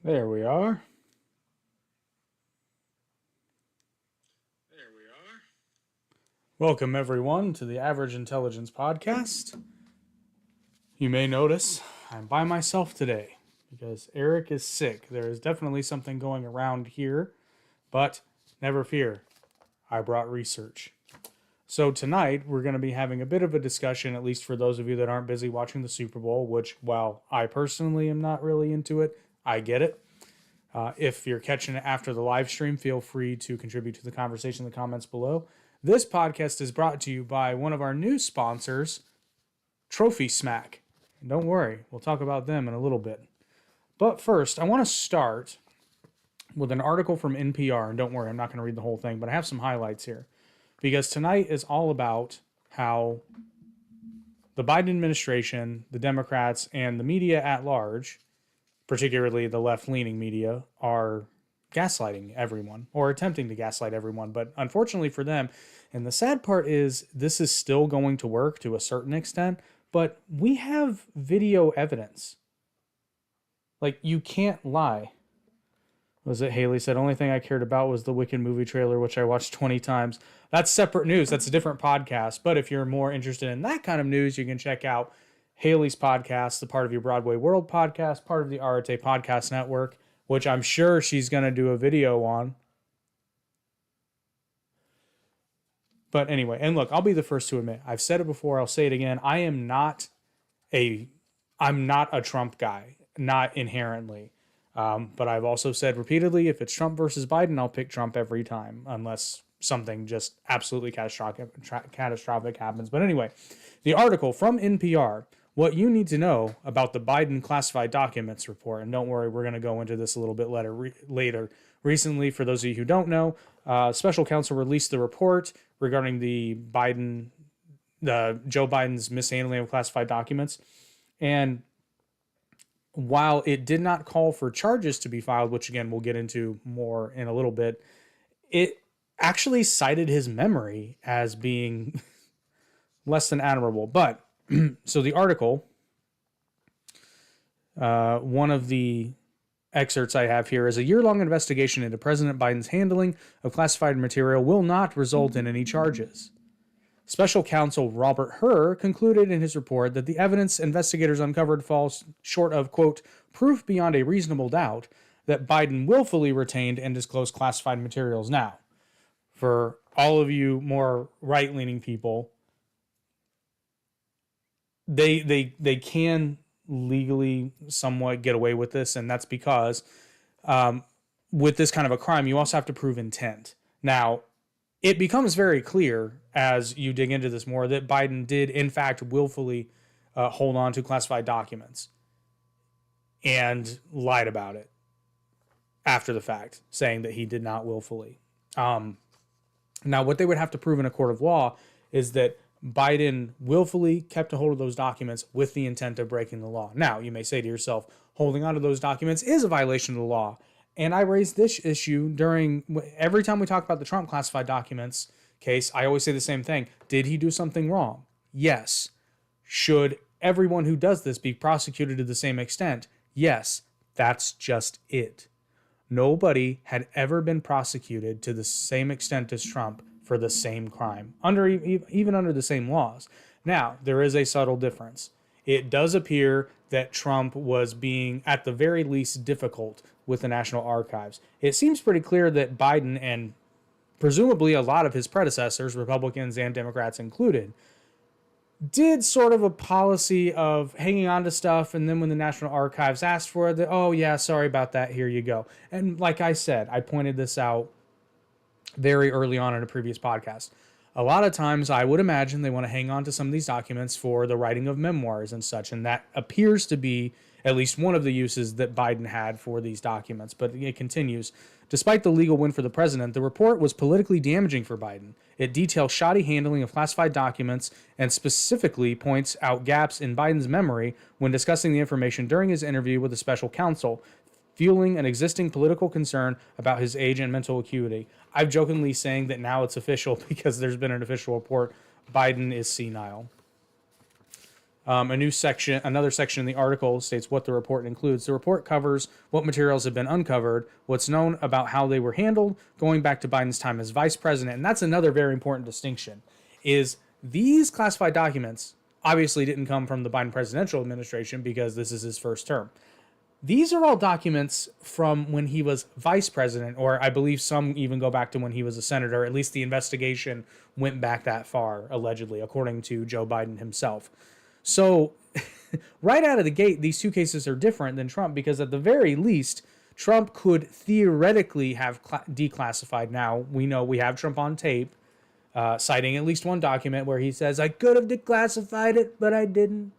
There we are. Welcome, everyone, to the Average Intelligence Podcast. You may notice I'm by myself today because Eric is sick. There is definitely something going around here, but never fear, I brought research. So tonight, we're going to be having a bit of a discussion, at least for those of you that aren't busy watching the Super Bowl, which, while I personally am not really into it, I get it. If you're catching it after the live stream, feel free to contribute to the conversation in the comments below. This podcast is brought to you by one of our new sponsors, Trophy Smack. And don't worry, we'll talk about them in a little bit. But first, I want to start with an article from NPR. And don't worry, I'm not going to read the whole thing, but I have some highlights here. Because tonight is all about how the Biden administration, the Democrats, and the media at large, particularly the left-leaning media, are gaslighting everyone or attempting to gaslight everyone. But unfortunately for them, and the sad part is this is still going to work to a certain extent, but we have video evidence. Like, you can't lie. Was it Haley said, only thing I cared about was the Wicked movie trailer, which I watched 20 times. That's separate news. That's a different podcast. But if you're more interested in that kind of news, you can check out Haley's podcast, the Part of Your Broadway World podcast, part of the Arate Podcast Network, which I'm sure she's going to do a video on. But anyway, and look, I'll be the first to admit, I've said it before, I'll say it again, I'm not a Trump guy, not inherently. But I've also said repeatedly, if it's Trump versus Biden, I'll pick Trump every time, unless something just absolutely catastrophic happens. But anyway, the article from NPR, what you need to know about the Biden classified documents report. And don't worry, we're going to go into this a little bit later. Recently, for those of you who don't know, special counsel released the report regarding the Joe Biden's mishandling of classified documents. And while it did not call for charges to be filed, which again, we'll get into more in a little bit, it actually cited his memory as being less than admirable. But so the article, one of the excerpts I have here is a year-long investigation into President Biden's handling of classified material will not result in any charges. Special counsel Robert Hur concluded in his report that the evidence investigators uncovered falls short of, quote, proof beyond a reasonable doubt that Biden willfully retained and disclosed classified materials. Now, for all of you more right-leaning people, they can legally somewhat get away with this, and that's because with this kind of a crime, you also have to prove intent. Now, it becomes very clear as you dig into this more that Biden did, in fact, willfully hold on to classified documents and lied about it after the fact, saying that he did not willfully. Now, what they would have to prove in a court of law is that Biden willfully kept a hold of those documents with the intent of breaking the law. Now, you may say to yourself, holding on to those documents is a violation of the law. And I raised this issue every time we talk about the Trump classified documents case, I always say the same thing. Did he do something wrong? Yes. Should everyone who does this be prosecuted to the same extent? Yes. That's just it. Nobody had ever been prosecuted to the same extent as Trump for the same crime, even under the same laws. Now, there is a subtle difference. It does appear that Trump was being, at the very least, difficult with the National Archives. It seems pretty clear that Biden, and presumably a lot of his predecessors, Republicans and Democrats included, did sort of a policy of hanging on to stuff, and then when the National Archives asked for it, oh yeah, sorry about that, here you go. And like I said, I pointed this out very early on in a previous podcast. A lot of times I would imagine they want to hang on to some of these documents for the writing of memoirs and such, and that appears to be at least one of the uses that Biden had for these documents. But it continues. Despite the legal win for the president, the report was politically damaging for Biden. It details shoddy handling of classified documents and specifically points out gaps in Biden's memory when discussing the information during his interview with the special counsel, fueling an existing political concern about his age and mental acuity. I'm jokingly saying that now it's official because there's been an official report. Biden is senile. Another section in the article states what the report includes. The report covers what materials have been uncovered, what's known about how they were handled, going back to Biden's time as vice president. And that's another very important distinction, is these classified documents obviously didn't come from the Biden presidential administration because this is his first term. These are all documents from when he was vice president, or I believe some even go back to when he was a senator. At least the investigation went back that far, allegedly, according to Joe Biden himself. So right out of the gate, these two cases are different than Trump because at the very least, Trump could theoretically have declassified. Now, we know we have Trump on tape citing at least one document where he says, I could have declassified it, but I didn't.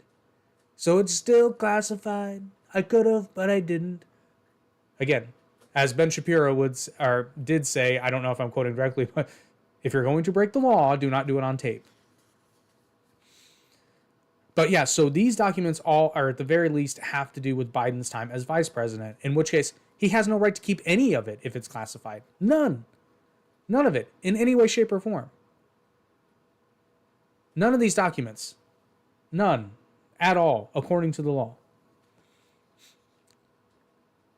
So it's still classified. I could have, but I didn't. Again, as Ben Shapiro did say, I don't know if I'm quoting directly, but if you're going to break the law, do not do it on tape. But yeah, so these documents all are at the very least have to do with Biden's time as vice president, in which case he has no right to keep any of it if it's classified. None. None of it in any way, shape, or form. None of these documents. None. At all, according to the law.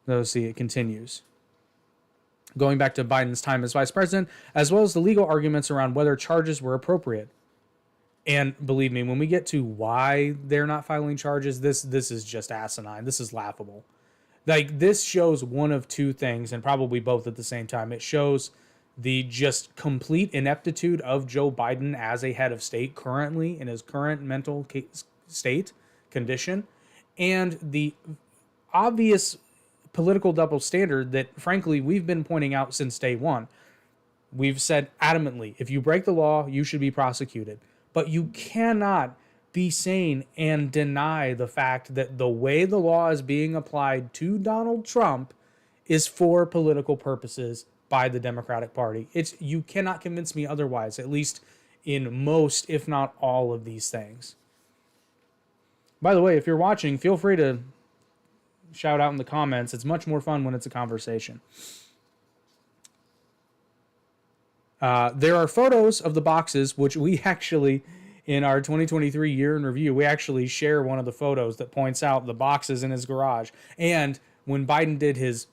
Let's see, it continues. Going back to Biden's time as vice president, as well as the legal arguments around whether charges were appropriate. And believe me, when we get to why they're not filing charges, this is just asinine. This is laughable. Like, this shows one of two things, and probably both at the same time. It shows the just complete ineptitude of Joe Biden as a head of state currently in his current mental state condition, and the obvious political double standard that, frankly, we've been pointing out since day one. We've said adamantly, if you break the law, you should be prosecuted. But you cannot be sane and deny the fact that the way the law is being applied to Donald Trump is for political purposes by the Democratic Party. You cannot convince me otherwise, at least in most, if not all, of these things. By the way, if you're watching, feel free to shout out in the comments. It's much more fun when it's a conversation. There are photos of the boxes, which we actually, in our 2023 year in review, we actually share one of the photos that points out the boxes in his garage. And when Biden did his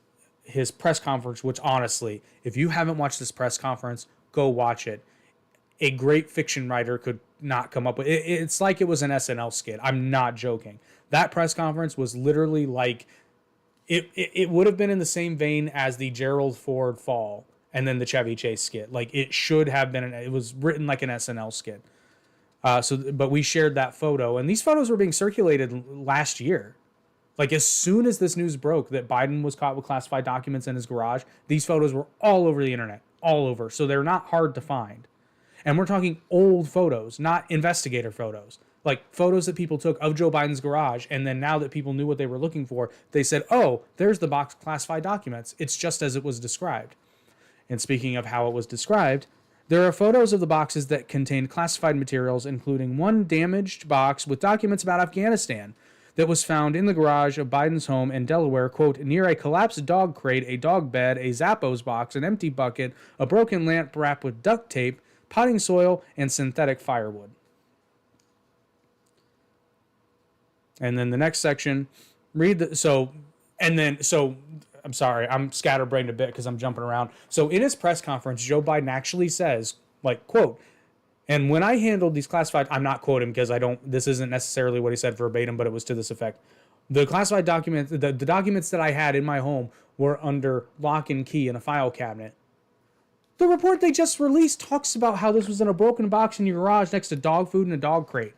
press conference, which honestly, if you haven't watched this press conference, go watch it. A great fiction writer could not come up with it. It's like it was an SNL skit. I'm not joking. That press conference was literally like, it would have been in the same vein as the Gerald Ford fall and then the Chevy Chase skit. Like, it should have been, it was written like an SNL skit. But we shared that photo, and these photos were being circulated last year. Like, as soon as this news broke that Biden was caught with classified documents in his garage, these photos were all over the internet, all over. So they're not hard to find. And we're talking old photos, not investigator photos. Like, photos that people took of Joe Biden's garage, and then now that people knew what they were looking for, they said, oh, there's the box classified documents. It's just as it was described. And speaking of how it was described, there are photos of the boxes that contained classified materials, including one damaged box with documents about Afghanistan that was found in the garage of Biden's home in Delaware, quote, near a collapsed dog crate, a dog bed, a Zappos box, an empty bucket, a broken lamp wrapped with duct tape, potting soil, and synthetic firewood. And then the next section, I'm sorry, I'm scatterbrained a bit because I'm jumping around. So in his press conference, Joe Biden actually says, like, quote, and when I handled these classified, I'm not quoting because this isn't necessarily what he said verbatim, but it was to this effect. The classified documents, the documents that I had in my home were under lock and key in a file cabinet. The report they just released talks about how this was in a broken box in your garage next to dog food and a dog crate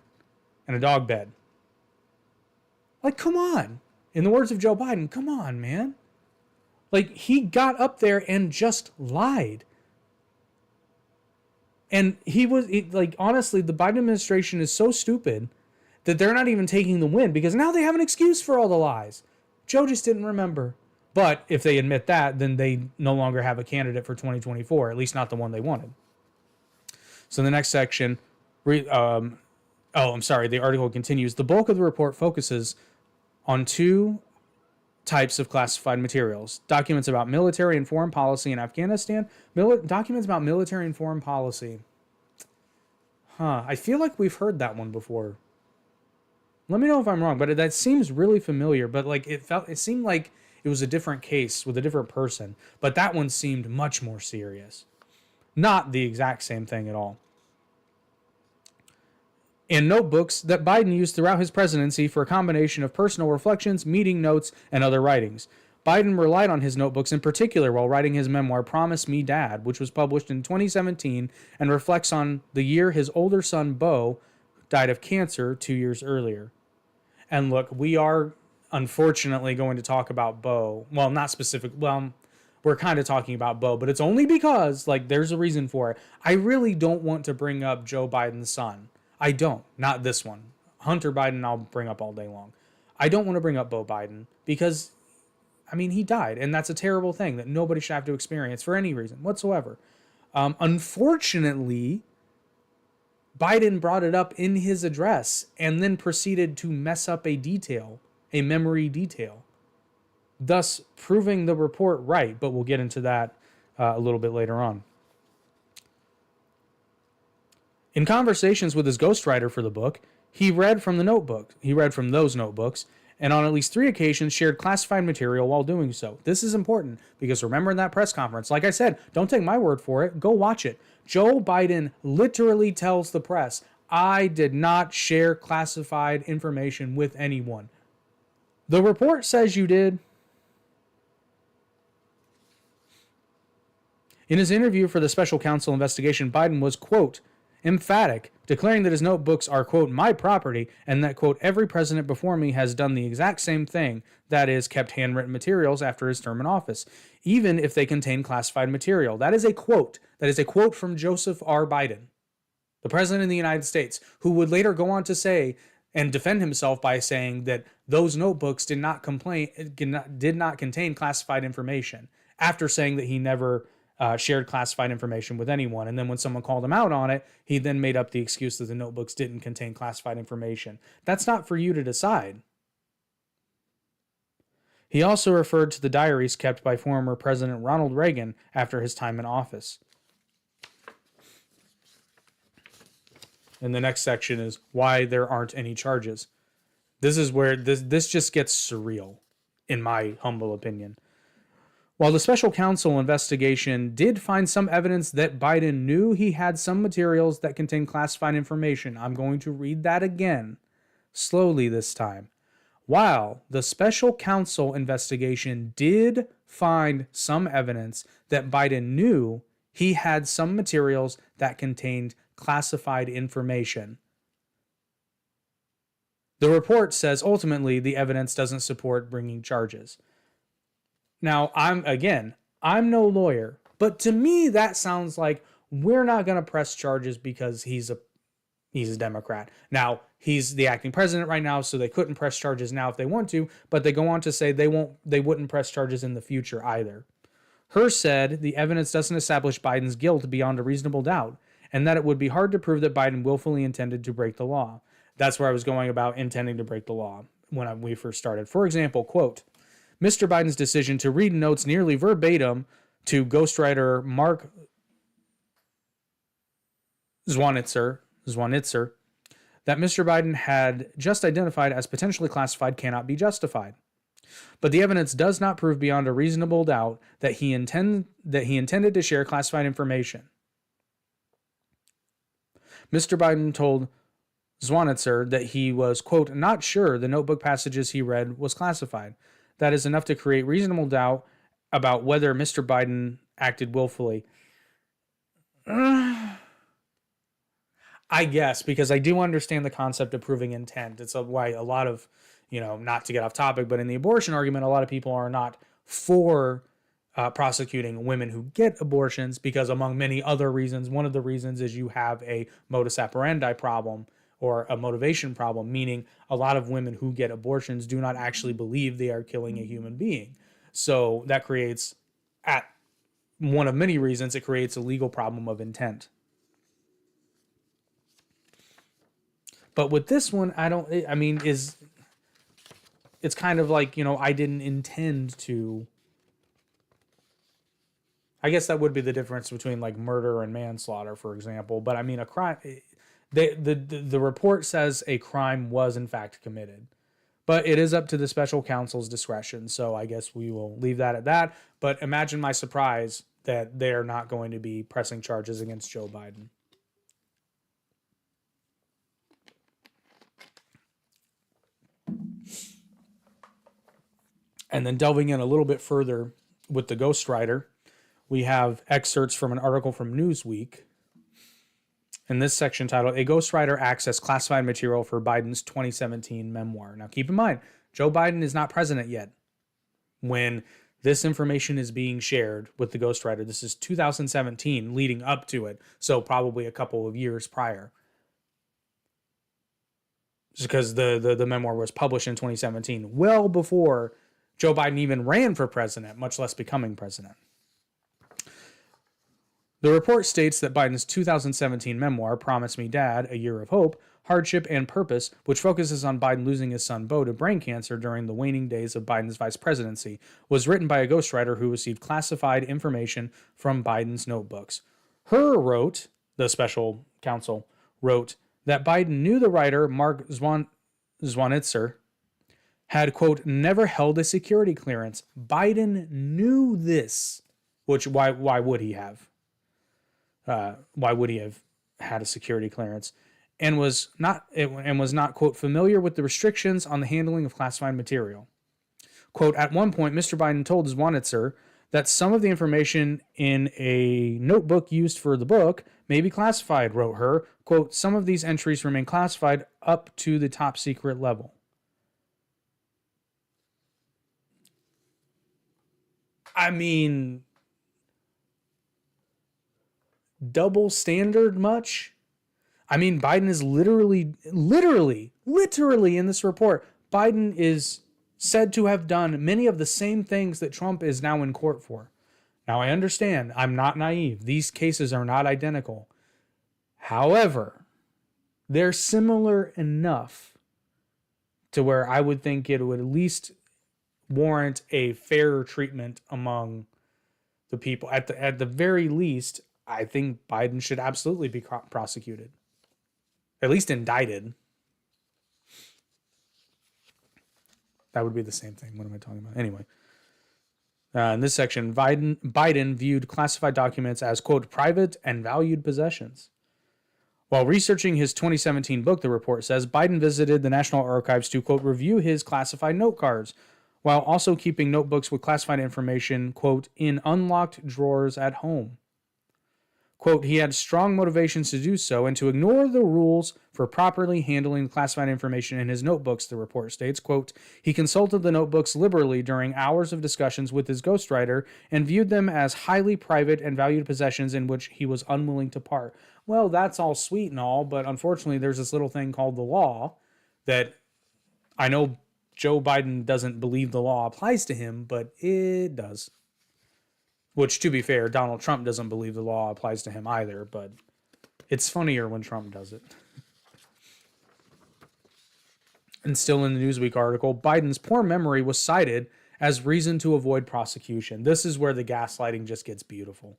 and a dog bed. Like, come on. In the words of Joe Biden, come on, man. Like, he got up there and just lied. And honestly, the Biden administration is so stupid that they're not even taking the win because now they have an excuse for all the lies. Joe just didn't remember. But if they admit that, then they no longer have a candidate for 2024, at least not the one they wanted. So the next section, the article continues. The bulk of the report focuses on two types of classified materials. Documents about military and foreign policy in Afghanistan. Documents about military and foreign policy. I feel like we've heard that one before. Let me know if I'm wrong, but that seems really familiar. But like it seemed like it was a different case with a different person, but that one seemed much more serious. Not the exact same thing at all. And notebooks that Biden used throughout his presidency for a combination of personal reflections, meeting notes, and other writings. Biden relied on his notebooks in particular while writing his memoir, Promise Me Dad, which was published in 2017 and reflects on the year his older son, Beau, died of cancer 2 years earlier. And look, we are unfortunately going to talk about Beau. Well, not specific. Well, we're kind of talking about Beau, but it's only because, like, there's a reason for it. I really don't want to bring up Joe Biden's son. I don't. Not this one. Hunter Biden, I'll bring up all day long. I don't want to bring up Beau Biden because, I mean, he died, and that's a terrible thing that nobody should have to experience for any reason whatsoever. Unfortunately, Biden brought it up in his address and then proceeded to mess up a detail, a memory detail, thus proving the report right, but we'll get into that a little bit later on. In conversations with his ghostwriter for the book, he read from those notebooks, and on at least 3 occasions shared classified material while doing so. This is important because remember in that press conference, like I said, don't take my word for it, go watch it. Joe Biden literally tells the press, I did not share classified information with anyone. The report says you did. In his interview for the special counsel investigation, Biden was, quote, emphatic, declaring that his notebooks are, quote, my property, and that, quote, every president before me has done the exact same thing, that is, kept handwritten materials after his term in office, even if they contain classified material. That is a quote. That is a quote from Joseph R. Biden, the president of the United States, who would later go on to say and defend himself by saying that those notebooks did not contain classified information, after saying that he never shared classified information with anyone. And then when someone called him out on it, he then made up the excuse that the notebooks didn't contain classified information. That's not for you to decide. He also referred to the diaries kept by former President Ronald Reagan after his time in office. And the next section is why there aren't any charges. This is where this just gets surreal, in my humble opinion. While the special counsel investigation did find some evidence that Biden knew he had some materials that contain classified information, I'm going to read that again, slowly this time. While the special counsel investigation did find some evidence that Biden knew he had some materials that contained classified information, the report says ultimately the evidence doesn't support bringing charges. Now, I'm no lawyer, but to me that sounds like we're not going to press charges because he's a Democrat. Now, he's the acting president right now, so they couldn't press charges now if they want to, but they go on to say they wouldn't press charges in the future either. Herr said the evidence doesn't establish Biden's guilt beyond a reasonable doubt, and that it would be hard to prove that Biden willfully intended to break the law. That's where I was going about intending to break the law when we first started. For example, quote, Mr. Biden's decision to read notes nearly verbatim to ghostwriter Mark Zwanitzer that Mr. Biden had just identified as potentially classified cannot be justified. But the evidence does not prove beyond a reasonable doubt that he intended to share classified information. Mr. Biden told Zwanitzer that he was, quote, not sure the notebook passages he read was classified. That is enough to create reasonable doubt about whether Mr. Biden acted willfully. I guess, because I do understand the concept of proving intent. It's why a lot of, not to get off topic, but in the abortion argument, a lot of people are not for prosecuting women who get abortions because, among many other reasons, one of the reasons is you have a modus operandi problem or a motivation problem, meaning a lot of women who get abortions do not actually believe they are killing a human being. So that creates, at one of many reasons, it creates a legal problem of intent. But with this one, it's kind of like, I didn't intend to. I guess that would be the difference between like murder and manslaughter, for example. But I mean, a crime, The report says a crime was in fact committed, but it is up to the special counsel's discretion. So I guess we will leave that at that. But imagine my surprise that they're not going to be pressing charges against Joe Biden. And then delving in a little bit further with the ghostwriter, we have excerpts from an article from Newsweek. In this section titled, A Ghostwriter Accessed Classified Material for Biden's 2017 Memoir. Now keep in mind, Joe Biden is not president yet when this information is being shared with the ghostwriter. This is 2017 leading up to it, so probably a couple of years prior. Just because the memoir was published in 2017, well before Joe Biden even ran for president, much less becoming president. The report states that Biden's 2017 memoir, Promise Me Dad, A Year of Hope, Hardship, and Purpose, which focuses on Biden losing his son Beau to brain cancer during the waning days of Biden's vice presidency, was written by a ghostwriter who received classified information from Biden's notebooks. The special counsel, wrote that Biden knew the writer, Mark Zwanitzer, had, quote, never held a security clearance. Biden knew this, which why would he have? Why would he have had a security clearance? And was not, quote, familiar with the restrictions on the handling of classified material. Quote, at one point, Mr. Biden told Zwanitzer that some of the information in a notebook used for the book may be classified, wrote her. Quote, some of these entries remain classified up to the top secret level. I mean, double standard much? I mean, Biden is literally in this report, Biden is said to have done many of the same things that Trump is now in court for. Now, I understand. I'm not naive. These cases are not identical. However, they're similar enough to where I would think it would at least warrant a fairer treatment among the people. At the very least, I think Biden should absolutely be prosecuted. At least indicted. That would be the same thing. What am I talking about? Anyway. In this section, Biden viewed classified documents as, quote, private and valued possessions. While researching his 2017 book, the report says, Biden visited the National Archives to, quote, review his classified note cards, while also keeping notebooks with classified information, quote, in unlocked drawers at home. Quote, he had strong motivations to do so and to ignore the rules for properly handling classified information in his notebooks, the report states. Quote, he consulted the notebooks liberally during hours of discussions with his ghostwriter and viewed them as highly private and valued possessions in which he was unwilling to part. Well, that's all sweet and all, but unfortunately there's this little thing called the law that I know Joe Biden doesn't believe the law applies to him, but it does. Which, to be fair, Donald Trump doesn't believe the law applies to him either, but it's funnier when Trump does it. And still in the Newsweek article, Biden's poor memory was cited as reason to avoid prosecution. This is where the gaslighting just gets beautiful.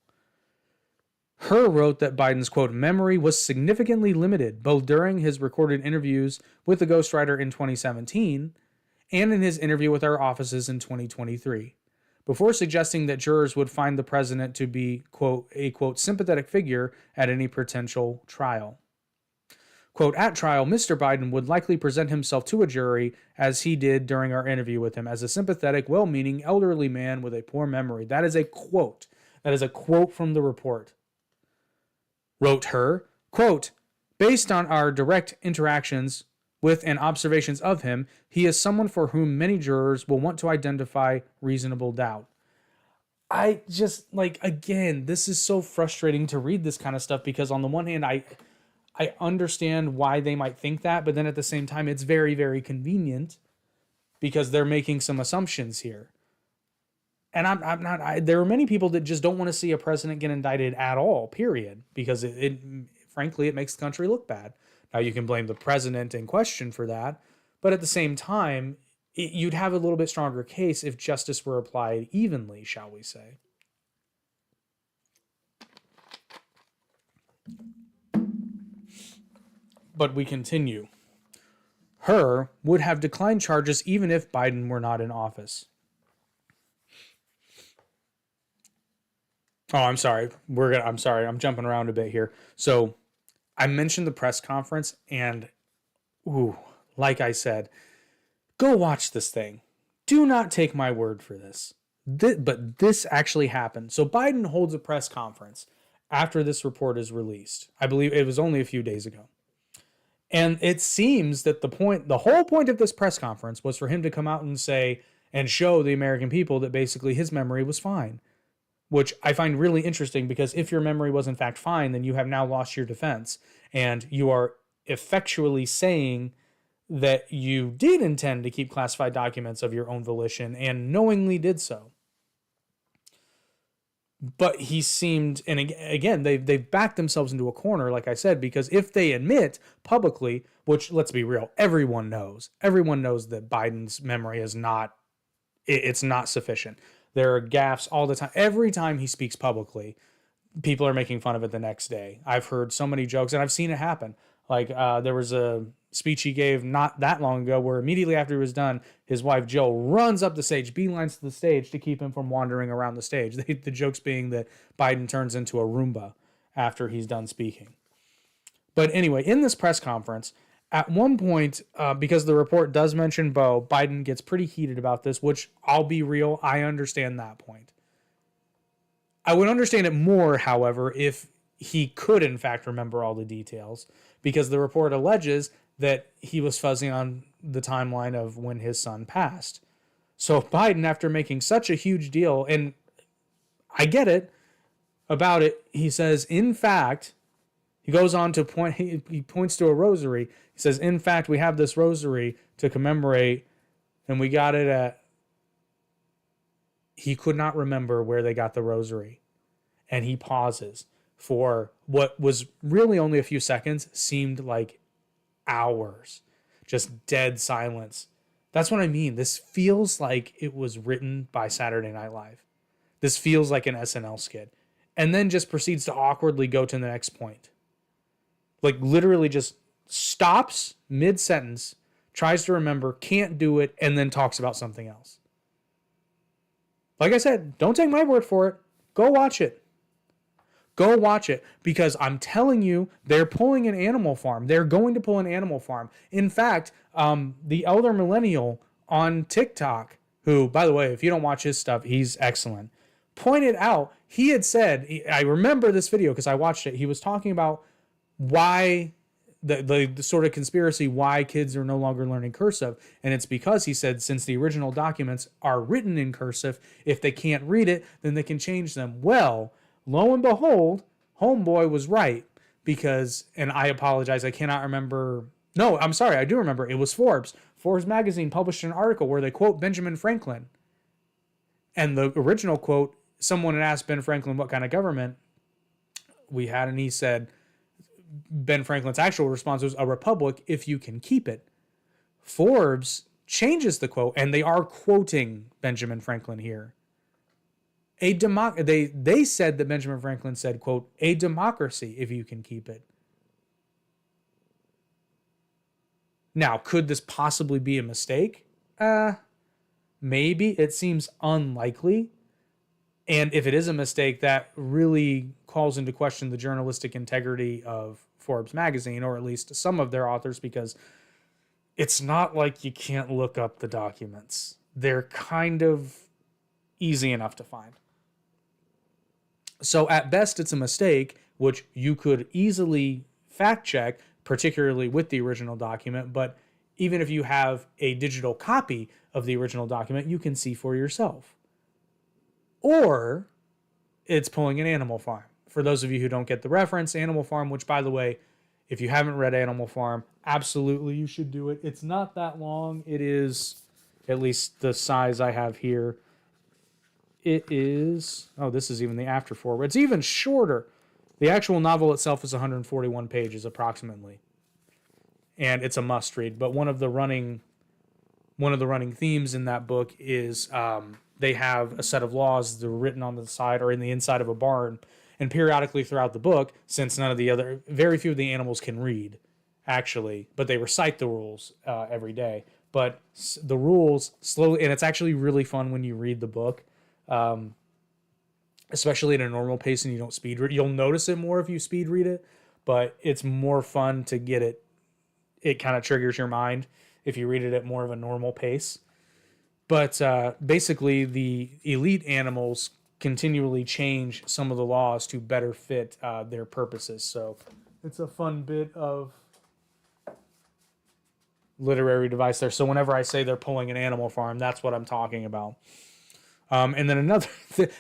Her wrote that Biden's, quote, memory was significantly limited, both during his recorded interviews with the ghostwriter in 2017 and in his interview with our offices in 2023. Before suggesting that jurors would find the president to be, quote, a, quote, sympathetic figure at any potential trial. Quote, at trial, Mr. Biden would likely present himself to a jury, as he did during our interview with him, as a sympathetic, well-meaning, elderly man with a poor memory. That is a quote. That is a quote from the report. Wrote her, quote, based on our direct interactions with and observations of him, he is someone for whom many jurors will want to identify reasonable doubt. I just, again, this is so frustrating to read this kind of stuff because on the one hand, I understand why they might think that, but then at the same time, it's very, very convenient because they're making some assumptions here. And there are many people that just don't want to see a president get indicted at all, period, because frankly, it makes the country look bad. Now, you can blame the president in question for that, but at the same time, you'd have a little bit stronger case if justice were applied evenly, shall we say. But we continue. Her would have declined charges even if Biden were not in office. Oh, I'm sorry. I'm sorry. I'm jumping around a bit here. So I mentioned the press conference, and like I said, go watch this thing. Do not take my word for this. But this actually happened. So Biden holds a press conference after this report is released. I believe it was only a few days ago. And it seems that the whole point of this press conference was for him to come out and say and show the American people that basically his memory was fine, which I find really interesting because if your memory was in fact fine, then you have now lost your defense and you are effectually saying that you did intend to keep classified documents of your own volition and knowingly did so. But he seemed, and again, they've backed themselves into a corner, like I said, because if they admit publicly, which let's be real, everyone knows that Biden's memory is not, it's not sufficient. There are gaffes all the time. Every time he speaks publicly, people are making fun of it the next day. I've heard so many jokes, and I've seen it happen. Like there was a speech he gave not that long ago where immediately after he was done, his wife Jill runs up the stage, beelines to the stage to keep him from wandering around the stage. The jokes being that Biden turns into a Roomba after he's done speaking. But anyway, in this press conference, at one point, because the report does mention Beau, Biden gets pretty heated about this, which I'll be real, I understand that point. I would understand it more, however, if he could in fact remember all the details, because the report alleges that he was fuzzy on the timeline of when his son passed. So Biden, after making such a huge deal, and I get it about it, he says, in fact, he goes on to point, he points to a rosary. He says, in fact, we have this rosary to commemorate, and we got it at, he could not remember where they got the rosary. And he pauses for what was really only a few seconds, seemed like hours. Just dead silence. That's what I mean. This feels like it was written by Saturday Night Live. This feels like an SNL skit. And then just proceeds to awkwardly go to the next point. Like literally just stops mid-sentence, tries to remember, can't do it, and then talks about something else. Like I said, don't take my word for it. Go watch it. Go watch it, because I'm telling you, they're pulling an Animal Farm. They're going to pull an Animal Farm. In fact, the elder millennial on TikTok, who, by the way, if you don't watch his stuff, he's excellent, pointed out, he had said, I remember this video because I watched it, he was talking about why the sort of conspiracy why kids are no longer learning cursive. And it's because, he said, since the original documents are written in cursive, if they can't read it, then they can change them. Well, lo and behold, homeboy was right, because, and I apologize, I cannot remember. No, I'm sorry, I do remember. It was Forbes. Forbes magazine published an article where they quote Benjamin Franklin. And the original quote, someone had asked Ben Franklin what kind of government we had, and he said, Ben Franklin's actual response was, a republic if you can keep it. Forbes changes the quote, and they are quoting Benjamin Franklin here. They said that Benjamin Franklin said, quote, a democracy if you can keep it. Now, could this possibly be a mistake? Maybe. It seems unlikely. And if it is a mistake, that really calls into question the journalistic integrity of Forbes magazine, or at least some of their authors, because it's not like you can't look up the documents. They're kind of easy enough to find. So at best, it's a mistake, which you could easily fact check, particularly with the original document. But even if you have a digital copy of the original document, you can see for yourself. Or it's pulling an Animal Farm. For those of you who don't get the reference, Animal Farm, which, by the way, if you haven't read Animal Farm, absolutely you should do it. It's not that long. It is, at least the size I have here, it is, oh, this is even the after forward. It's even shorter. The actual novel itself is 141 pages approximately. And it's a must read. But one of the running themes in that book is they have a set of laws that are written on the side or in the inside of a barn. And periodically throughout the book, since very few of the animals can read actually, but they recite the rules every day. But the rules slowly, and it's actually really fun when you read the book, especially at a normal pace and you don't speed read. You'll notice it more if you speed read it, but it's more fun to get it. It kind of triggers your mind if you read it at more of a normal pace. But basically, the elite animals continually change some of the laws to better fit their purposes. So it's a fun bit of literary device there. So whenever I say they're pulling an animal farm, that's what I'm talking about. And then another,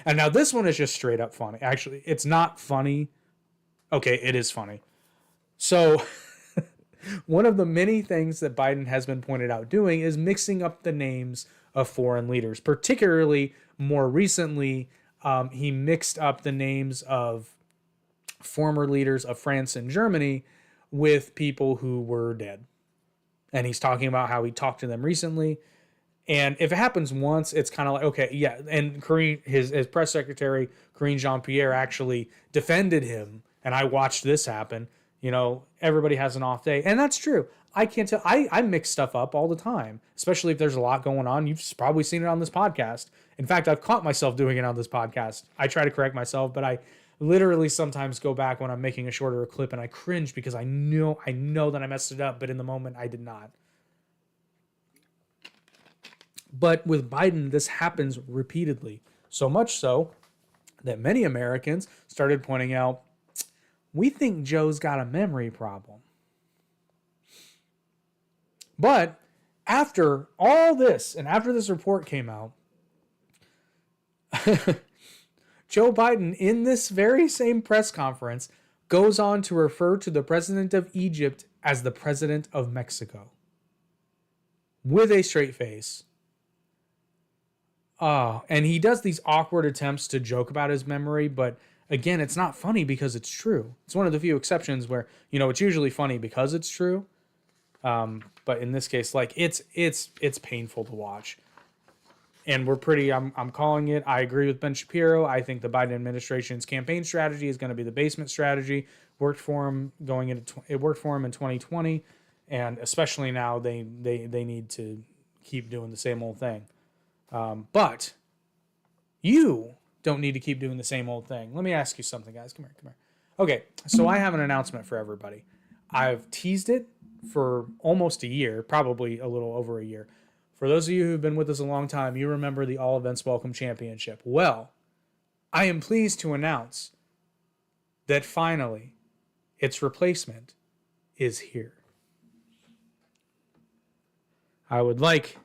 and now this one is just straight up funny. Actually, it's not funny. Okay, it is funny. So one of the many things that Biden has been pointed out doing is mixing up the names of foreign leaders. Particularly, more recently, he mixed up the names of former leaders of France and Germany with people who were dead. And he's talking about how he talked to them recently. And if it happens once, it's kind of like, okay, yeah. And Karine, his press secretary, Karine Jean-Pierre, actually defended him. And I watched this happen. You know, everybody has an off day. And that's true. I can't tell. I mix stuff up all the time, especially if there's a lot going on. You've probably seen it on this podcast. In fact, I've caught myself doing it on this podcast. I try to correct myself, but I literally sometimes go back when I'm making a shorter clip and I cringe because I know that I messed it up, but in the moment I did not. But with Biden, this happens repeatedly. So much so that many Americans started pointing out, we think Joe's got a memory problem. But after all this, and after this report came out, Joe Biden, in this very same press conference, goes on to refer to the president of Egypt as the president of Mexico. With a straight face. And he does these awkward attempts to joke about his memory, but again, it's not funny because it's true. It's one of the few exceptions where, you know, it's usually funny because it's true. But in this case, like it's painful to watch. And I'm calling it. I agree with Ben Shapiro. I think the Biden administration's campaign strategy is going to be the basement strategy. Worked for him it worked for him in 2020, and especially now they need to keep doing the same old thing. But you don't need to keep doing the same old thing. Let me ask you something, guys. Come here. Okay, so I have an announcement for everybody. I've teased it for almost a year, probably a little over a year. For those of you who've been with us a long time, you remember the All Events Welcome Championship. Well, I am pleased to announce that finally its replacement is here. I would like,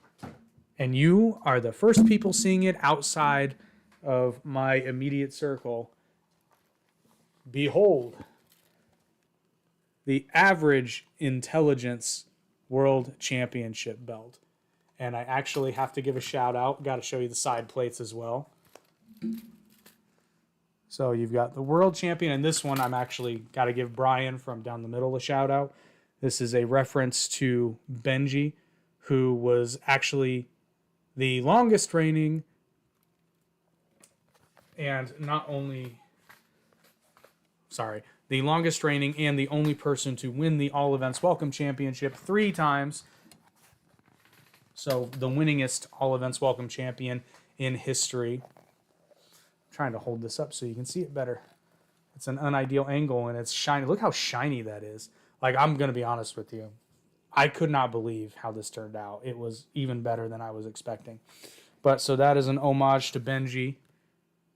and you are the first people seeing it outside of my immediate circle, behold, the Average Intelligence World Championship belt. And I actually have to give a shout out. Got to show you the side plates as well. So you've got the world champion, and this one I'm actually got to give Brian from down the middle a shout out. This is a reference to Benji, who was actually the longest reigning and the longest reigning and the only person to win the All Events Welcome Championship 3 times. So the winningest All Events Welcome champion in history. I'm trying to hold this up so you can see it better. It's an unideal angle and it's shiny. Look how shiny that is. Like, I'm going to be honest with you. I could not believe how this turned out. It was even better than I was expecting. But so that is an homage to Benji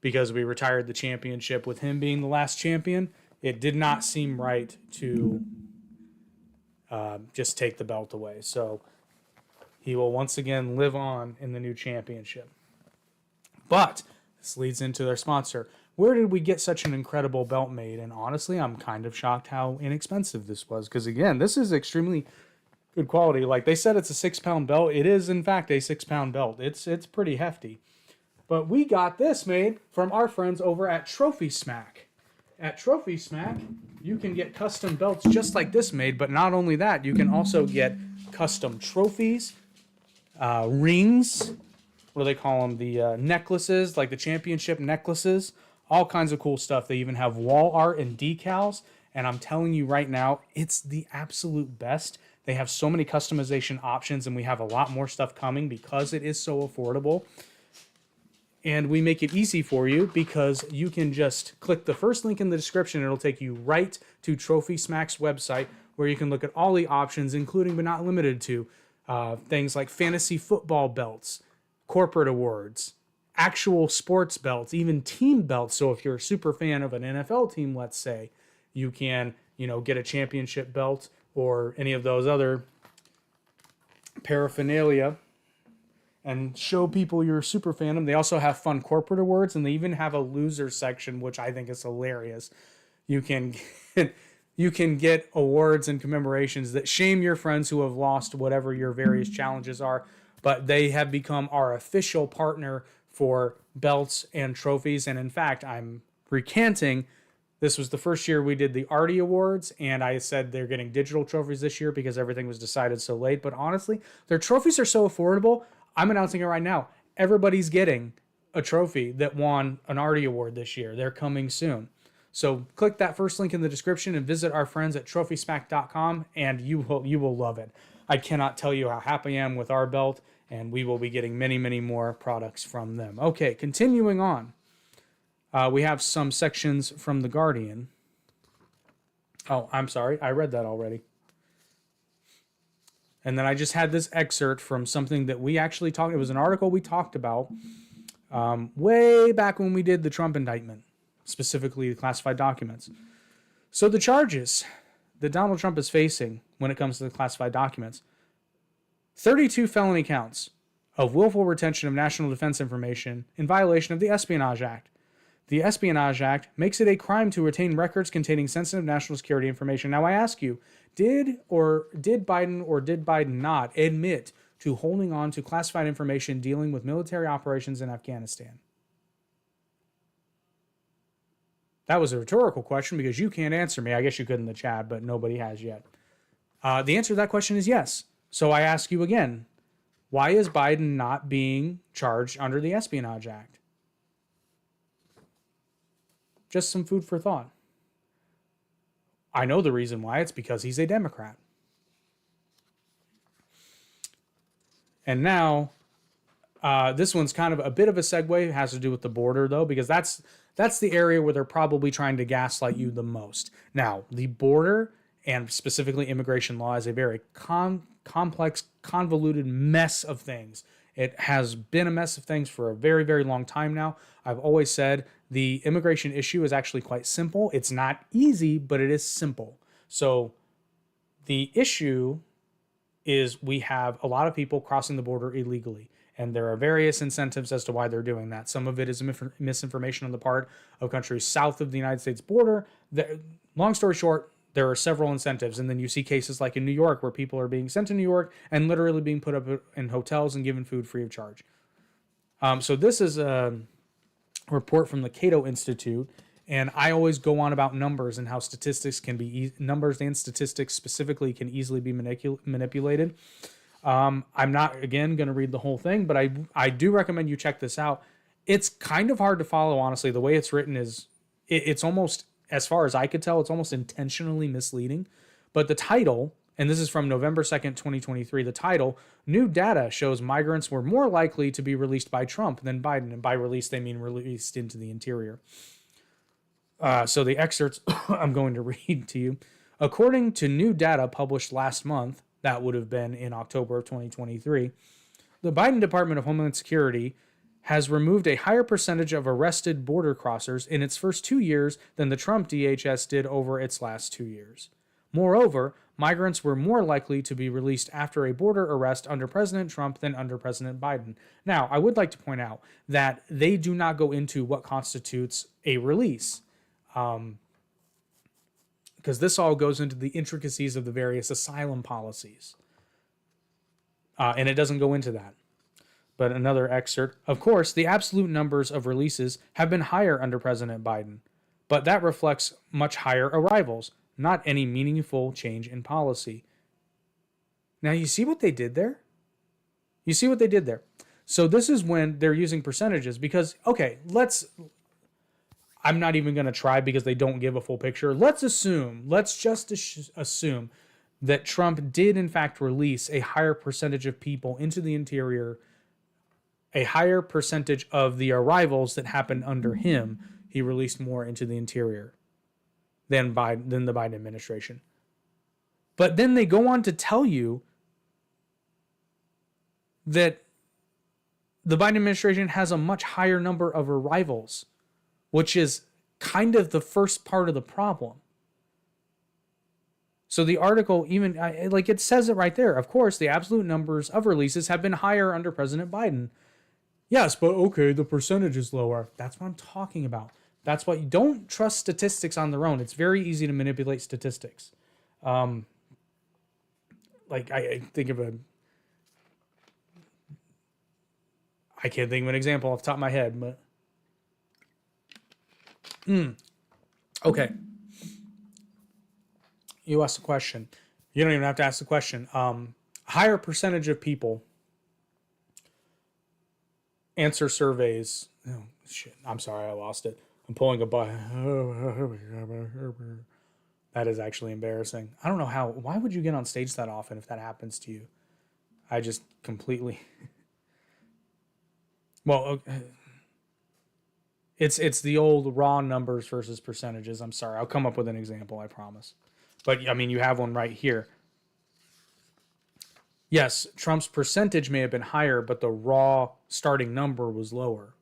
because we retired the championship with him being the last champion. It did not seem right to just take the belt away. So he will once again live on in the new championship. But this leads into their sponsor. Where did we get such an incredible belt made? And honestly, I'm kind of shocked how inexpensive this was. Because again, this is extremely good quality. Like they said, it's a 6-pound belt. It is, in fact, a 6-pound belt. It's pretty hefty. But we got this made from our friends over at Trophy Smack. At Trophy Smack, you can get custom belts just like this made. But not only that, you can also get custom trophies, rings, what do they call them? The necklaces, like the championship necklaces, all kinds of cool stuff. They even have wall art and decals. And I'm telling you right now, it's the absolute best. They have so many customization options, and we have a lot more stuff coming because it is so affordable. And we make it easy for you because you can just click the first link in the description. It'll take you right to Trophy Smack's website, where you can look at all the options, including but not limited to things like fantasy football belts, corporate awards, actual sports belts, even team belts. So if you're a super fan of an NFL team, let's say, you can, get a championship belt or any of those other paraphernalia and show people you're a super fan of them. They also have fun corporate awards, and they even have a loser section, which I think is hilarious. You can get awards and commemorations that shame your friends who have lost whatever your various challenges are, but they have become our official partner for belts and trophies. And in fact, I'm recanting. This was the first year we did the Artie Awards, and I said they're getting digital trophies this year because everything was decided so late. But honestly, their trophies are so affordable. I'm announcing it right now. Everybody's getting a trophy that won an Artie Award this year. They're coming soon. So click that first link in the description and visit our friends at trophysmack.com, and you will love it. I cannot tell you how happy I am with our belt, and we will be getting many, many more products from them. Okay, continuing on. We have some sections from The Guardian. Oh, I'm sorry. I read that already. And then I just had this excerpt from something that we actually talked. It was an article we talked about way back when we did the Trump indictment, specifically the classified documents. So the charges that Donald Trump is facing when it comes to the classified documents: 32 felony counts of willful retention of national defense information in violation of the Espionage Act. The Espionage Act makes it a crime to retain records containing sensitive national security information. Now I ask you, did Biden not admit to holding on to classified information dealing with military operations in Afghanistan? That was a rhetorical question because you can't answer me. I guess you could in the chat, but nobody has yet. The answer to that question is yes. So I ask you again, why is Biden not being charged under the Espionage Act? Just some food for thought. I know the reason why. It's because he's a Democrat. And now, this one's kind of a bit of a segue. It has to do with the border, though, because that's the area where they're probably trying to gaslight you the most. Now, the border, and specifically immigration law, is a very complex, convoluted mess of things. It has been a mess of things for a very, very long time now. I've always said the immigration issue is actually quite simple. It's not easy, but it is simple. So the issue is we have a lot of people crossing the border illegally, and there are various incentives as to why they're doing that. Some of it is misinformation on the part of countries south of the United States border. Long story short, there are several incentives, and then you see cases like in New York where people are being sent to New York and literally being put up in hotels and given food free of charge. So this is a report from the Cato Institute, and I always go on about numbers and how statistics can be numbers and statistics specifically can easily be manipulated. I'm not again going to read the whole thing, but I do recommend you check this out. It's kind of hard to follow, honestly. The way it's written is it's almost, as far as I could tell, it's almost intentionally misleading. But the title, and this is from November 2nd, 2023, the title, "New Data Shows Migrants Were More Likely to Be Released by Trump Than Biden." And by released, they mean released into the interior. So the excerpts I'm going to read to you. According to new data published last month, that would have been in October of 2023, the Biden Department of Homeland Security has removed a higher percentage of arrested border crossers in its first 2 years than the Trump DHS did over its last 2 years. Moreover, migrants were more likely to be released after a border arrest under President Trump than under President Biden. Now, I would like to point out that they do not go into what constitutes a release, because this all goes into the intricacies of the various asylum policies. And it doesn't go into that. But another excerpt. Of course, the absolute numbers of releases have been higher under President Biden, but that reflects much higher arrivals, not any meaningful change in policy. Now, you see what they did there? You see what they did there? So this is when they're using percentages because, okay, I'm not even going to try because they don't give a full picture. Let's just assume that Trump did in fact release a higher percentage of people into the interior, a higher percentage of the arrivals that happened under him. He released more into the interior than the Biden administration. But then they go on to tell you that the Biden administration has a much higher number of arrivals, which is kind of the first part of the problem. So the article even, it says it right there. Of course, the absolute numbers of releases have been higher under President Biden. Yes, but okay, the percentage is lower. That's what I'm talking about. That's why you don't trust statistics on their own. It's very easy to manipulate statistics. I think of I can't think of an example off the top of my head, but okay. You asked a question. You don't even have to ask the question. Higher percentage of people answer surveys. Oh shit! I'm sorry, I lost it. I'm pulling a button. That is actually embarrassing. I don't know how. Why would you get on stage that often if that happens to you? I just completely. Well, it's the old raw numbers versus percentages. I'm sorry. I'll come up with an example, I promise. But, I mean, you have one right here. Yes, Trump's percentage may have been higher, but the raw starting number was lower.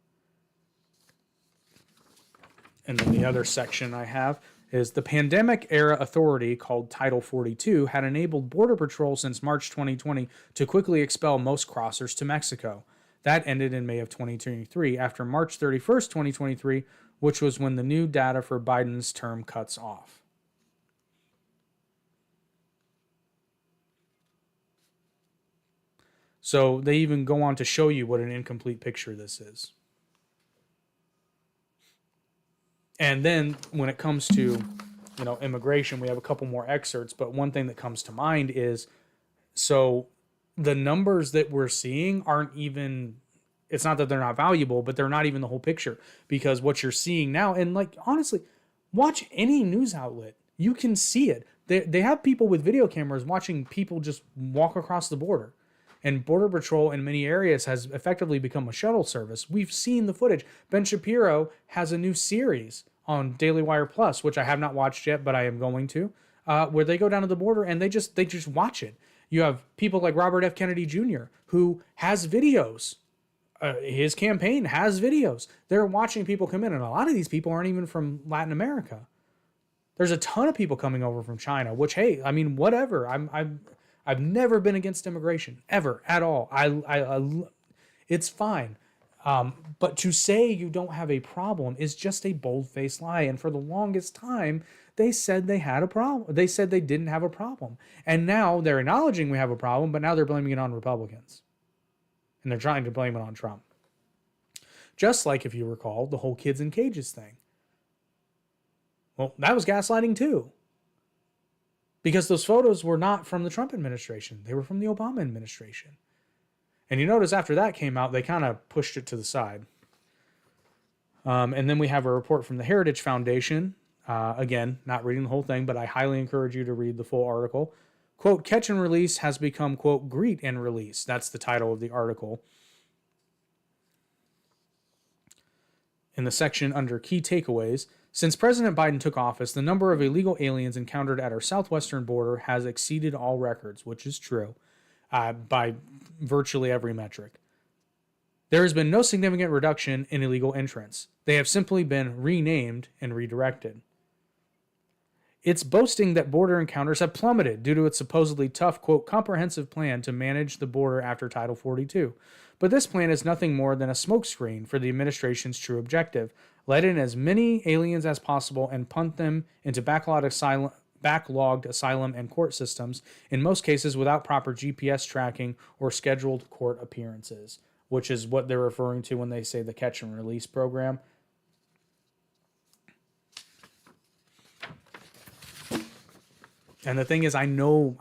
And then the other section I have is the pandemic-era authority called Title 42 had enabled Border Patrol since March 2020 to quickly expel most crossers to Mexico. That ended in May of 2023 after March 31st, 2023, which was when the new data for Biden's term cuts off. So they even go on to show you what an incomplete picture this is. And then when it comes to, immigration, we have a couple more excerpts, but one thing that comes to mind is, so the numbers that we're seeing aren't even, it's not that they're not valuable, but they're not even the whole picture, because what you're seeing now, and honestly, watch any news outlet, you can see it. They have people with video cameras watching people just walk across the border. And Border Patrol in many areas has effectively become a shuttle service. We've seen the footage. Ben Shapiro has a new series on Daily Wire Plus, which I have not watched yet, but I am going to, where they go down to the border and they just watch it. You have people like Robert F. Kennedy Jr., who has videos. His campaign has videos. They're watching people come in, and a lot of these people aren't even from Latin America. There's a ton of people coming over from China, which, hey, I mean, whatever. I've never been against immigration, ever, at all. It's fine. But to say you don't have a problem is just a bold-faced lie. And for the longest time, they said they had a problem. They said they didn't have a problem. And now they're acknowledging we have a problem, but now they're blaming it on Republicans. And they're trying to blame it on Trump. Just like, if you recall, the whole kids in cages thing. Well, that was gaslighting too. Because those photos were not from the Trump administration. They were from the Obama administration. And you notice after that came out, they kind of pushed it to the side. And then we have a report from the Heritage Foundation. Again, not reading the whole thing, but I highly encourage you to read the full article. Quote, catch and release has become, quote, greet and release. That's the title of the article. In the section under key takeaways, since President Biden took office, the number of illegal aliens encountered at our southwestern border has exceeded all records, which is true, by virtually every metric. There has been no significant reduction in illegal entrants. They have simply been renamed and redirected. It's boasting that border encounters have plummeted due to its supposedly tough, quote, comprehensive plan to manage the border after Title 42. But this plan is nothing more than a smokescreen for the administration's true objective: let in as many aliens as possible and punt them into backlogged asylum and court systems, in most cases without proper GPS tracking or scheduled court appearances, which is what they're referring to when they say the catch and release program. And the thing is, I know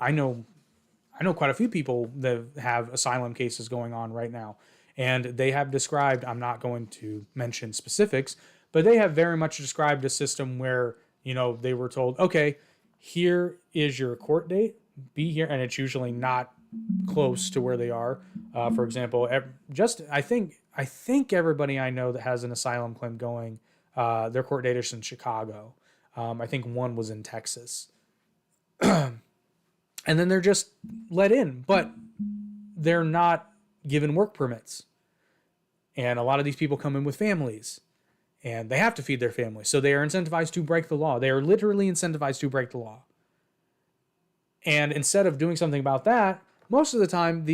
quite a few people that have asylum cases going on right now. And they have described, I'm not going to mention specifics, but they have very much described a system where, they were told, okay, here is your court date, be here. And it's usually not close to where they are. For example, I think everybody I know that has an asylum claim going, their court date is in Chicago. I think one was in Texas. And then they're just let in, but they're not given work permits. And a lot of these people come in with families, and they have to feed their families. So they are incentivized to break the law. They are literally incentivized to break the law. And instead of doing something about that, most of the time,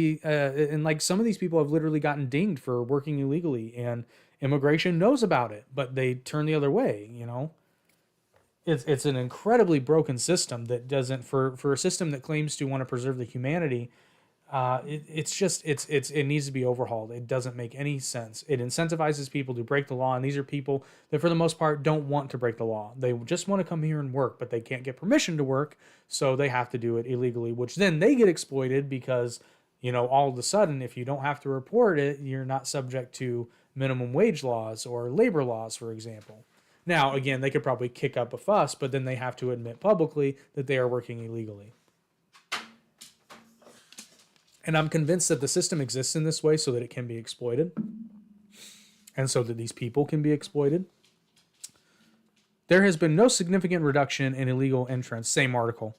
some of these people have literally gotten dinged for working illegally, and immigration knows about it, but they turn the other way, It's an incredibly broken system that doesn't, for a system that claims to want to preserve the humanity, it needs to be overhauled. It doesn't make any sense. It incentivizes people to break the law, and these are people that for the most part don't want to break the law. They just want to come here and work, but they can't get permission to work, so they have to do it illegally, which then they get exploited because, all of a sudden, if you don't have to report it, you're not subject to minimum wage laws or labor laws, for example. Now, again, they could probably kick up a fuss, but then they have to admit publicly that they are working illegally. And I'm convinced that the system exists in this way so that it can be exploited, and so that these people can be exploited. There has been no significant reduction in illegal entrants, same article.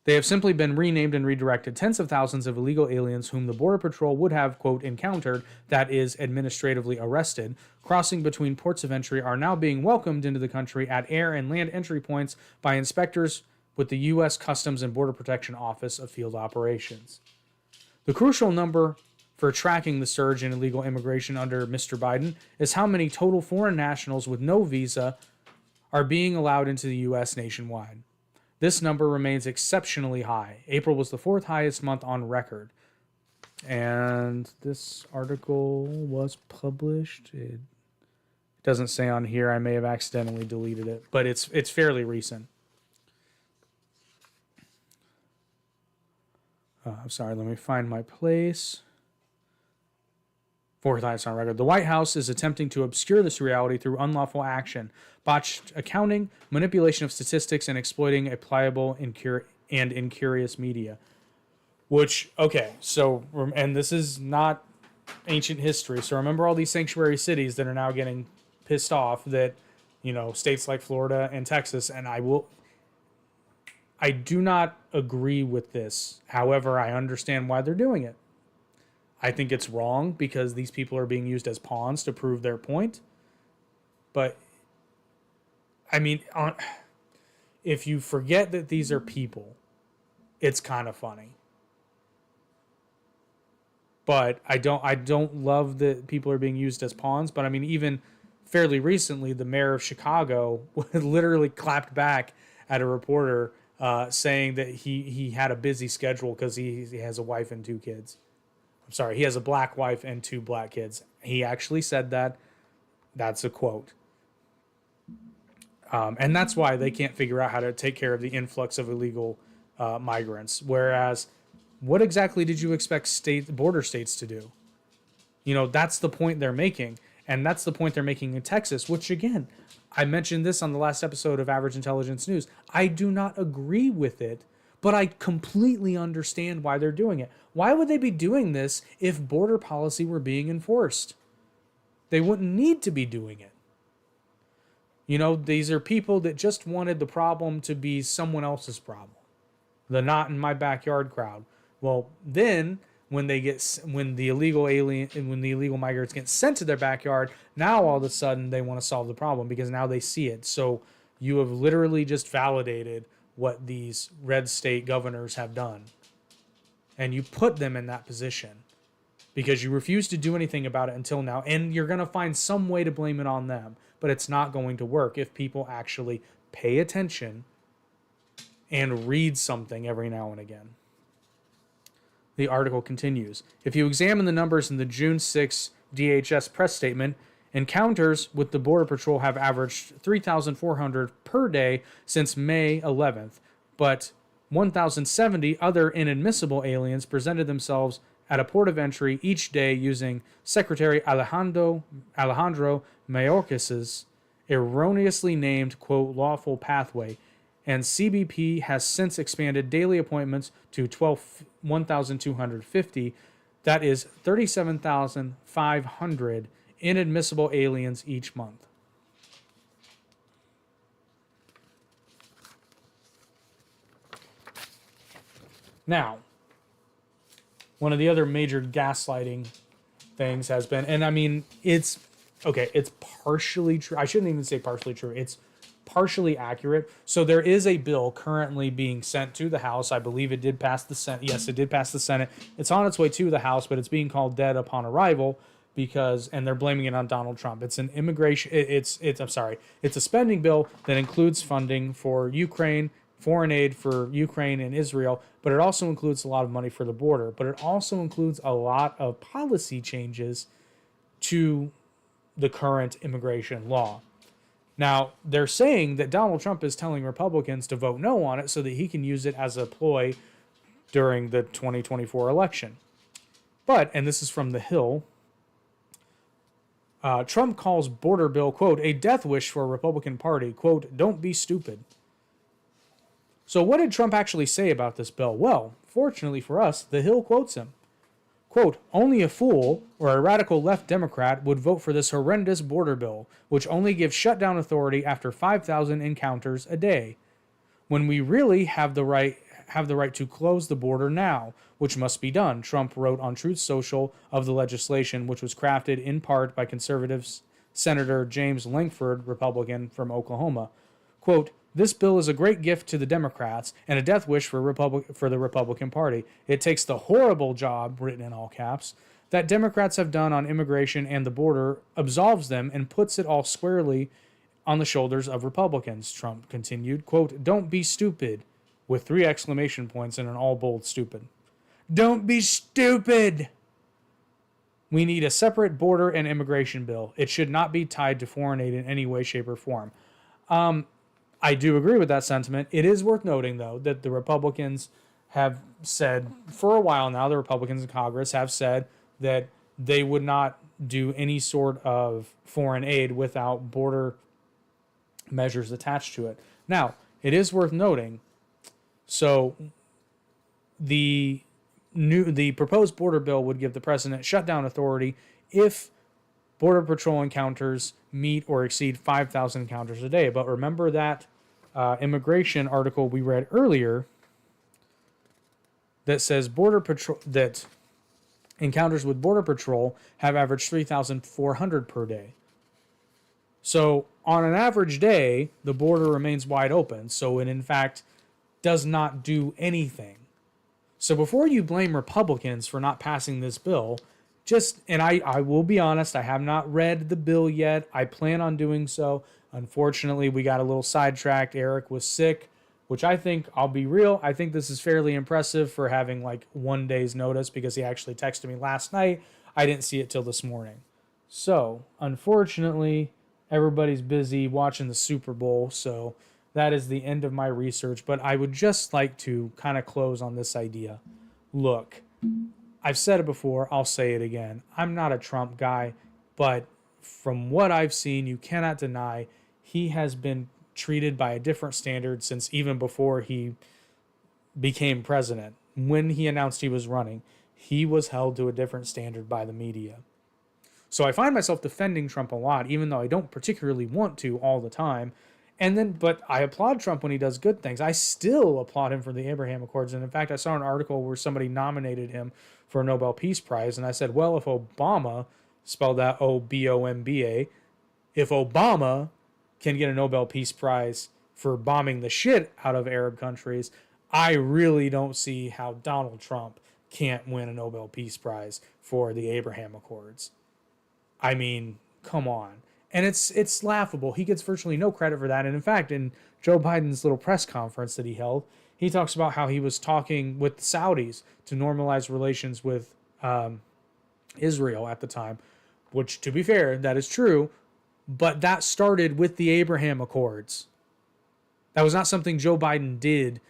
They have simply been renamed and redirected. Tens of thousands of illegal aliens whom the Border Patrol would have, quote, encountered, that is, administratively arrested, crossing between ports of entry are now being welcomed into the country at air and land entry points by inspectors with the U.S. Customs and Border Protection Office of Field Operations. The crucial number for tracking the surge in illegal immigration under Mr. Biden is how many total foreign nationals with no visa are being allowed into the U.S. nationwide. This number remains exceptionally high. April was the fourth highest month on record. And this article was published. It doesn't say on here. I may have accidentally deleted it, but it's fairly recent. I'm sorry, let me find my place. Fourth highest on record. The White House is attempting to obscure this reality through unlawful action, botched accounting, manipulation of statistics, and exploiting a pliable and incurious media. Which, okay, so, and this is not ancient history, so remember all these sanctuary cities that are now getting pissed off that, states like Florida and Texas, and I do not agree with this. However, I understand why they're doing it. I think it's wrong because these people are being used as pawns to prove their point. But, if you forget that these are people, it's kind of funny. But I don't love that people are being used as pawns. But even fairly recently, the mayor of Chicago literally clapped back at a reporter saying that he had a busy schedule because he has a wife and two kids. I'm sorry, he has a black wife and two black kids. He actually said that. That's a quote. And that's why they can't figure out how to take care of the influx of illegal migrants. Whereas, what exactly did you expect border states to do? That's the point they're making. And that's the point they're making in Texas, which, again, I mentioned this on the last episode of Average Intelligence News. I do not agree with it, but I completely understand why they're doing it. Why would they be doing this if border policy were being enforced? They wouldn't need to be doing it. These are people that just wanted the problem to be someone else's problem. The not in my backyard crowd. Well, then when the illegal migrants get sent to their backyard, now all of a sudden they want to solve the problem because now they see it. So you have literally just validated what these red state governors have done. And you put them in that position because you refuse to do anything about it until now. And you're going to find some way to blame it on them. But it's not going to work if people actually pay attention and read something every now and again. The article continues. If you examine the numbers in the June 6 DHS press statement, encounters with the Border Patrol have averaged 3,400 per day since May 11th, but 1,070 other inadmissible aliens presented themselves at a port of entry each day using Secretary Alejandro Mayorkas's erroneously named, quote, lawful pathway. And CBP has since expanded daily appointments to 1,250. That is 37,500 inadmissible aliens each month. Now, one of the other major gaslighting things has been, and I mean, it's partially true. I shouldn't even say partially true. It's partially accurate. So there is a bill currently being sent to the House. I believe it did pass the Senate. Yes, it did pass the Senate. It's on its way to the House, but it's being called dead upon arrival and they're blaming it on Donald Trump. It's an immigration. It's a spending bill that includes funding for Ukraine, foreign aid for Ukraine and Israel, but it also includes a lot of money for the border. But it also includes a lot of policy changes to the current immigration law. Now, they're saying that Donald Trump is telling Republicans to vote no on it so that he can use it as a ploy during the 2024 election. But, and this is from The Hill, Trump calls border bill, quote, a death wish for a Republican Party, quote, don't be stupid. So what did Trump actually say about this bill? Well, fortunately for us, The Hill quotes him. Quote, only a fool or a radical left Democrat would vote for this horrendous border bill, which only gives shutdown authority after 5,000 encounters a day, when we really have the right to close the border now, which must be done, Trump wrote on Truth Social of the legislation, which was crafted in part by conservative Senator James Lankford, Republican from Oklahoma. Quote, this bill is a great gift to the Democrats and a death wish for the Republican Party. It takes the horrible job, written in all caps, that Democrats have done on immigration and the border, absolves them, and puts it all squarely on the shoulders of Republicans, Trump continued. Quote, don't be stupid, with 3 exclamation points and an all bold stupid. Don't be stupid! We need a separate border and immigration bill. It should not be tied to foreign aid in any way, shape, or form. I do agree with that sentiment. It is worth noting, though, that the Republicans have said for a while now, the Republicans in Congress have said that they would not do any sort of foreign aid without border measures attached to it. Now, it is worth noting, so the proposed border bill would give the president shutdown authority if Border Patrol encounters meet or exceed 5,000 encounters a day. But remember that immigration article we read earlier that says Border Patrol, that encounters with Border Patrol have averaged 3,400 per day. So on an average day, the border remains wide open. So it, in fact, does not do anything. So before you blame Republicans for not passing this bill, and I will be honest, I have not read the bill yet. I plan on doing so. Unfortunately, we got a little sidetracked. Eric was sick, which I think, I'll be real, I think this is fairly impressive for having like 1 day's notice, because he actually texted me last night. I didn't see it till this morning. So, unfortunately, everybody's busy watching the Super Bowl, so that is the end of my research. But I would just like to kind of close on this idea. Look, I've said it before, I'll say it again. I'm not a Trump guy, but from what I've seen, you cannot deny he has been treated by a different standard since even before he became president. When he announced he was running, he was held to a different standard by the media. So I find myself defending Trump a lot, even though I don't particularly want to all the time. But I applaud Trump when he does good things. I still applaud him for the Abraham Accords. And in fact, I saw an article where somebody nominated him for a Nobel Peace Prize. And I said, well, if Obama, spelled out Obomba, if Obama can get a Nobel Peace Prize for bombing the shit out of Arab countries, I really don't see how Donald Trump can't win a Nobel Peace Prize for the Abraham Accords. I mean, come on. And it's laughable. He gets virtually no credit for that. And in fact, in Joe Biden's little press conference that he held, he talks about how he was talking with the Saudis to normalize relations with Israel at the time, which, to be fair, that is true. But that started with the Abraham Accords. That was not something Joe Biden did.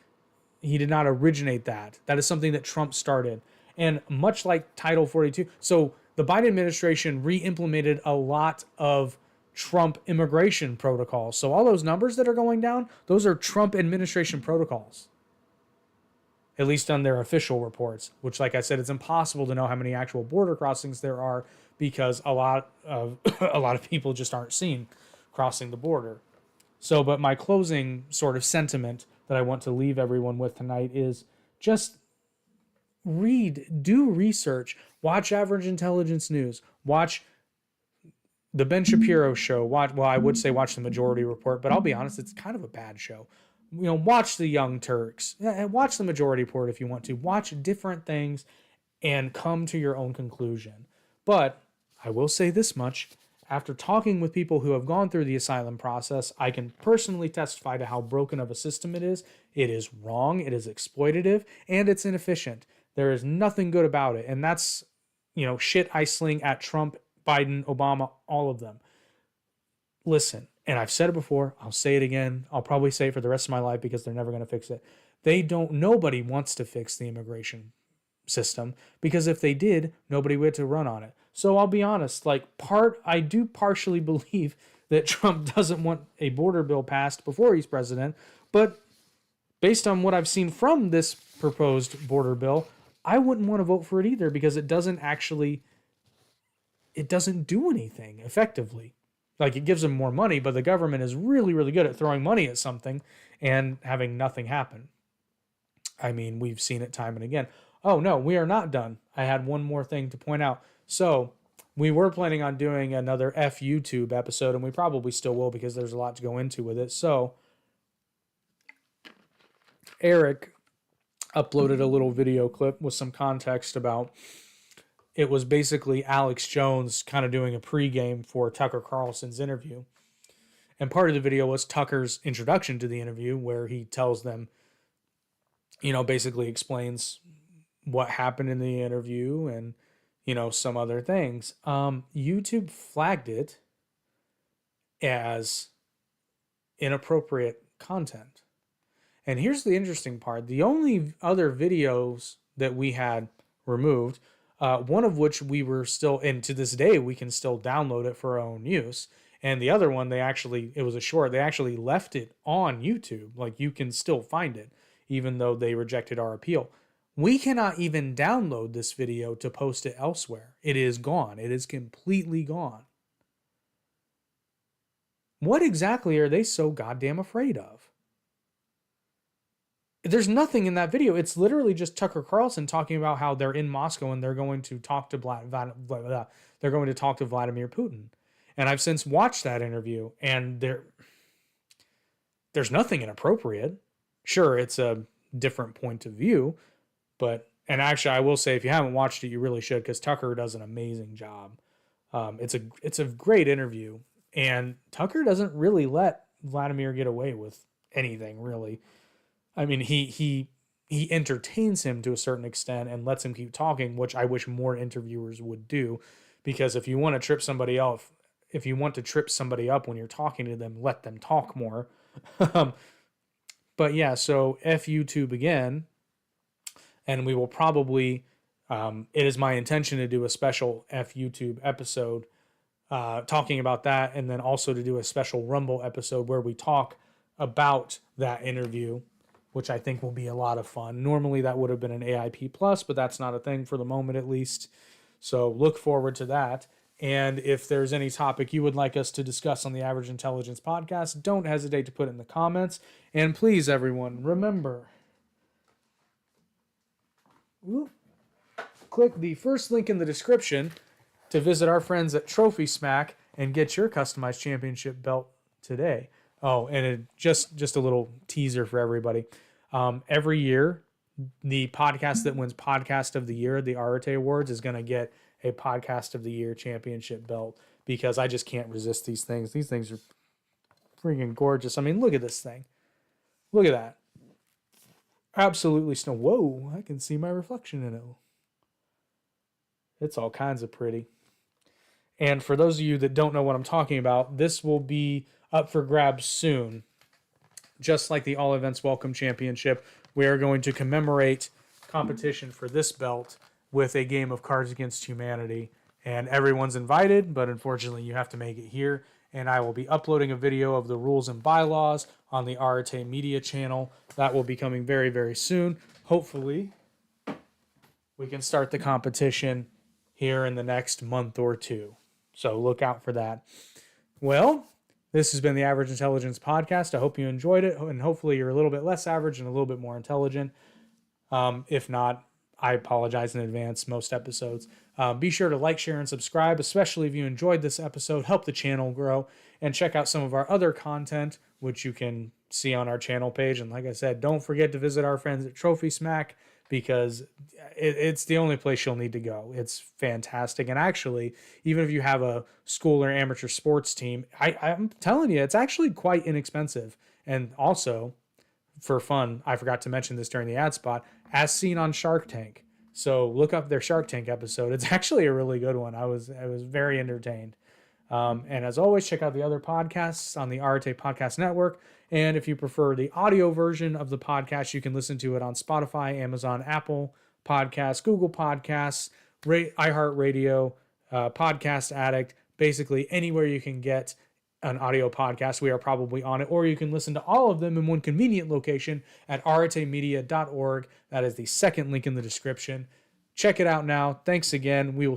He did not originate that. That is something that Trump started. And much like Title 42, so the Biden administration re-implemented a lot of Trump immigration protocols. So all those numbers that are going down, those are Trump administration protocols, at least on their official reports, which, like I said, it's impossible to know how many actual border crossings there are because a lot of a lot of people just aren't seen crossing the border. So, but my closing sort of sentiment that I want to leave everyone with tonight is just do research, watch Average Intelligence News, watch the Ben Shapiro show, I would say watch the Majority Report, but I'll be honest, it's kind of a bad show. Watch the Young Turks, watch the Majority Report if you want to. Watch different things and come to your own conclusion. But I will say this much. After talking with people who have gone through the asylum process, I can personally testify to how broken of a system it is. It is wrong, it is exploitative, and it's inefficient. There is nothing good about it. And that's, shit I sling at Trump, Biden, Obama, all of them. Listen, and I've said it before, I'll say it again. I'll probably say it for the rest of my life because they're never going to fix it. Nobody wants to fix the immigration system because if they did, nobody would to run on it. So I'll be honest, I do partially believe that Trump doesn't want a border bill passed before he's president, but based on what I've seen from this proposed border bill, I wouldn't want to vote for it either because it doesn't do anything effectively. It gives them more money, but the government is really, really good at throwing money at something and having nothing happen. I mean, we've seen it time and again. Oh, no, we are not done. I had one more thing to point out. So we were planning on doing another F YouTube episode, and we probably still will because there's a lot to go into with it. So Eric uploaded a little video clip with some context about it was basically Alex Jones kind of doing a pregame for Tucker Carlson's interview. And part of the video was Tucker's introduction to the interview where he tells them, basically explains what happened in the interview and, some other things. YouTube flagged it as inappropriate content. And here's the interesting part. The only other videos that we had removed, one of which we were still, and to this day, we can still download it for our own use. And the other one, it was a short, they actually left it on YouTube. You can still find it, even though they rejected our appeal. We cannot even download this video to post it elsewhere. It is gone. It is completely gone. What exactly are they so goddamn afraid of? There's nothing in that video. It's literally just Tucker Carlson talking about how they're in Moscow and they're going to talk to Vladimir Putin. And I've since watched that interview, and there's nothing inappropriate. Sure, it's a different point of view, and actually, I will say, if you haven't watched it, you really should, because Tucker does an amazing job. It's a great interview, and Tucker doesn't really let Vladimir get away with anything, really. I mean, he entertains him to a certain extent and lets him keep talking, which I wish more interviewers would do, because if you want to trip somebody up, when you're talking to them, let them talk more. But yeah, so F YouTube again, and we will probably, it is my intention to do a special F YouTube episode talking about that, and then also to do a special Rumble episode where we talk about that interview, which I think will be a lot of fun. Normally that would have been an AIP plus, but that's not a thing for the moment, at least. So look forward to that. And if there's any topic you would like us to discuss on the Average Intelligence podcast, don't hesitate to put it in the comments. And please, everyone, remember, click the first link in the description to visit our friends at Trophy Smack and get your customized championship belt today. Oh, and just a little teaser for everybody. Every year, the podcast that wins Podcast of the Year at the Arete Awards is going to get a Podcast of the Year championship belt, because I just can't resist these things. These things are freaking gorgeous. I mean, look at this thing. Look at that. Absolutely snow. Whoa, I can see my reflection in it. It's all kinds of pretty. And for those of you that don't know what I'm talking about, this will be up for grabs soon. Just like the All Events Welcome Championship, we are going to commemorate competition for this belt with a game of Cards Against Humanity. And everyone's invited, but unfortunately you have to make it here. And I will be uploading a video of the rules and bylaws on the Arate Media channel. That will be coming very, very soon. Hopefully, we can start the competition here in the next month or two. So look out for that. Well, this has been the Average Intelligence Podcast. I hope you enjoyed it, and hopefully you're a little bit less average and a little bit more intelligent. If not, I apologize in advance, most episodes. Be sure to like, share, and subscribe, especially if you enjoyed this episode. Help the channel grow, and check out some of our other content, which you can see on our channel page. And like I said, don't forget to visit our friends at Trophy Smack, because it's the only place you'll need to go. It's fantastic. And actually, even if you have a school or amateur sports team, I'm telling you, it's actually quite inexpensive. And also, for fun, I forgot to mention this during the ad spot, as seen on Shark Tank. So look up their Shark Tank episode. It's actually a really good one. I was very entertained. And as always, check out the other podcasts on the Arate Podcast Network. And if you prefer the audio version of the podcast, you can listen to it on Spotify, Amazon, Apple Podcasts, Google Podcasts, iHeartRadio, Podcast Addict, basically anywhere you can get an audio podcast, we are probably on it. Or you can listen to all of them in one convenient location at aratemedia.org. That is the second link in the description. Check it out now. Thanks again. We will